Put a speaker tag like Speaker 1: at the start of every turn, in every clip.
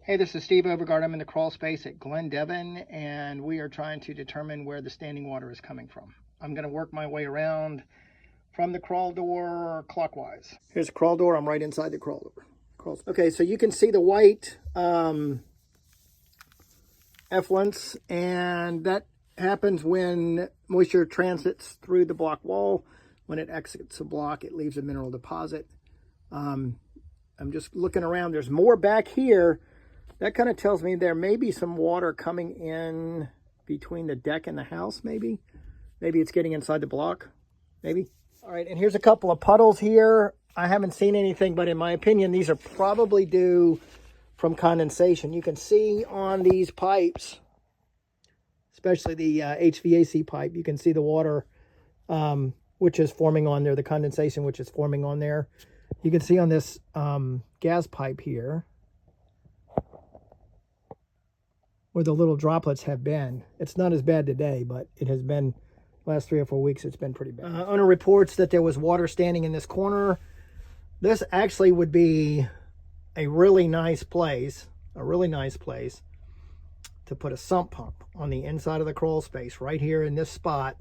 Speaker 1: Hey, this is Steve Overgard. I'm in the crawl space at Glendevon, and we are trying to determine where the standing water is coming from. I'm going to work my way around from the crawl door clockwise. Here's the crawl door. I'm right inside the crawl door. Okay, so you can see the white effluents, and that happens when moisture transits through the block wall. When it exits the block, it leaves a mineral deposit. I'm just looking around. There's more back here. That kind of tells me there may be some water coming in between the deck and the house, maybe. Maybe it's getting inside the block, maybe. All right, and here's a couple of puddles here. I haven't seen anything, but in my opinion, these are probably due from condensation. You can see on these pipes, especially the HVAC pipe, you can see the water which is forming on there, the condensation which is forming on there. You can see on this gas pipe here, where the little droplets have been. It's not as bad today, but it has been, last 3 or 4 weeks, it's been pretty bad. Owner reports that there was water standing in this corner. This actually would be a really nice place to put a sump pump on the inside of the crawl space, right here in this spot.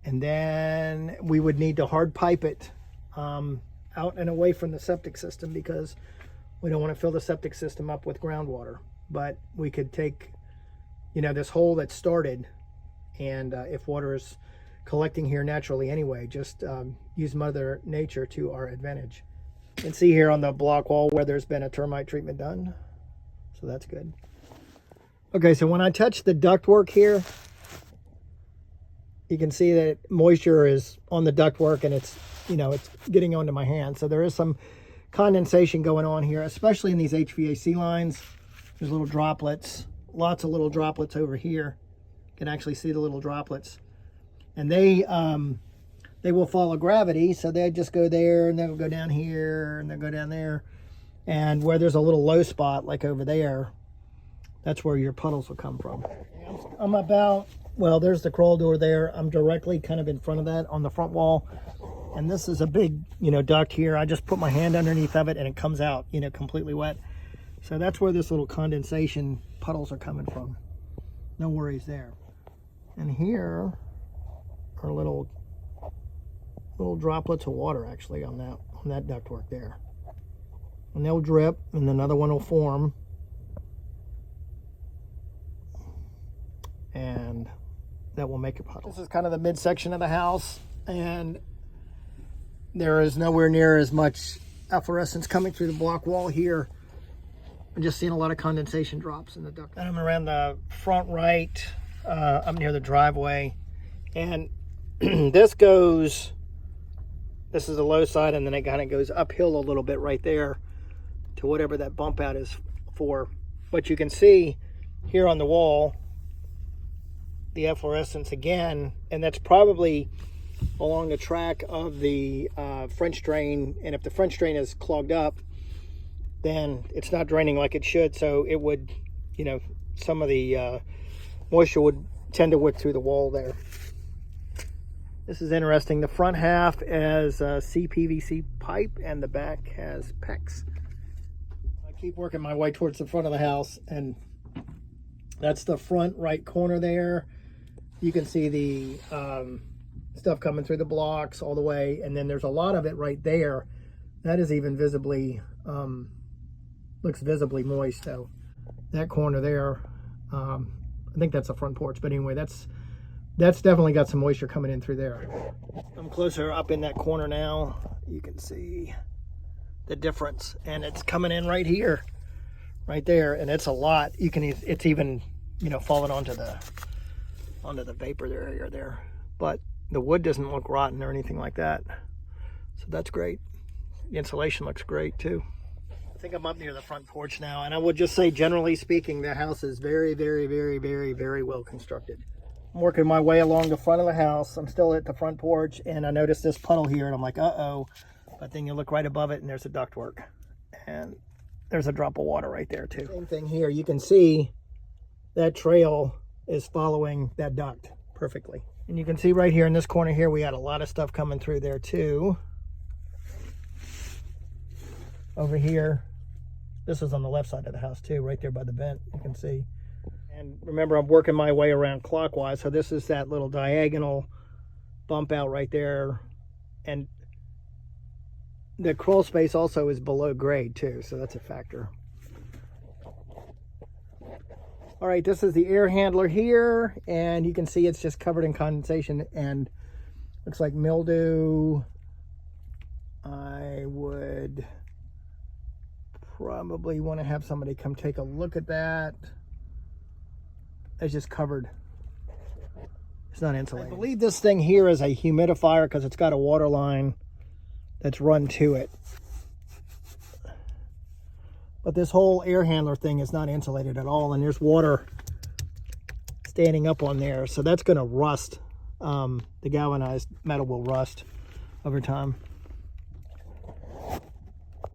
Speaker 1: And then we would need to hard pipe it out and away from the septic system, because we don't want to fill the septic system up with groundwater. But we could take, you know, this hole that started, and if water is collecting here naturally anyway, just use Mother Nature to our advantage. You can see here on the block wall where there's been a termite treatment done, so that's good. Okay, so when I touch the ductwork here, you can see that moisture is on the ductwork, and it's, you know, it's getting onto my hand. So there is some condensation going on here, especially in these HVAC lines. There's little droplets, lots of little droplets over here. You can actually see the little droplets. And they will follow gravity, so they just go there, and they'll go down here, and they'll go down there. And where there's a little low spot, like over there, that's where your puddles will come from. I'm about, well, there's the crawl door there. I'm directly kind of in front of that on the front wall. And this is a big, you know, duct here. I just put my hand underneath of it, and it comes out, you know, completely wet. So that's where this little condensation puddles are coming from. No worries there. And here are little droplets of water actually on that ductwork there. And they'll drip, and another one will form. And that will make a puddle. This is kind of the midsection of the house, and there is nowhere near as much efflorescence coming through the block wall here. I'm just seeing a lot of condensation drops in the duct. And I'm around the front right, up near the driveway. And this is the low side, and then it kind of goes uphill a little bit right there to whatever that bump out is for. But you can see here on the wall, the efflorescence again, and that's probably along the track of the French drain. And if the French drain is clogged up, then it's not draining like it should, so it would, you know, some of the moisture would tend to wick through the wall there. This is interesting. The front half has CPVC pipe, and the back has PEX. I keep working my way towards the front of the house, and that's the front right corner there. You can see the stuff coming through the blocks all the way, and then there's a lot of it right there. That is even visibly looks visibly moist. So that corner there, I think that's the front porch, but anyway, that's definitely got some moisture coming in through there. I'm closer up in that corner now. You can see the difference, and it's coming in right here, right there, and it's a lot. It's even, you know, falling onto the vapor area there, but the wood doesn't look rotten or anything like that, so that's great. The insulation looks great too. I think I'm up near the front porch now, and I would just say, generally speaking, the house is very, very, very, very, very well constructed. I'm working my way along the front of the house. I'm still at the front porch, and I noticed this puddle here, and I'm like, uh-oh. But then you look right above it, and there's a ductwork, and there's a drop of water right there too. Same thing here. You can see that trail is following that duct perfectly. And you can see right here in this corner here, we had a lot of stuff coming through there too. Over here, This is on the left side of the house too, right there by the vent, you can see. And remember, I'm working my way around clockwise, so this is that little diagonal bump out right there. And the crawl space also is below grade too, so that's a factor. All right, this is the air handler here, and you can see it's just covered in condensation and looks like mildew. I would probably want to have somebody come take a look at that. It's just covered. It's not insulated. I believe this thing here is a humidifier because it's got a water line that's run to it. But this whole air handler thing is not insulated at all, and there's water standing up on there, so that's going to rust. The galvanized metal will rust over time.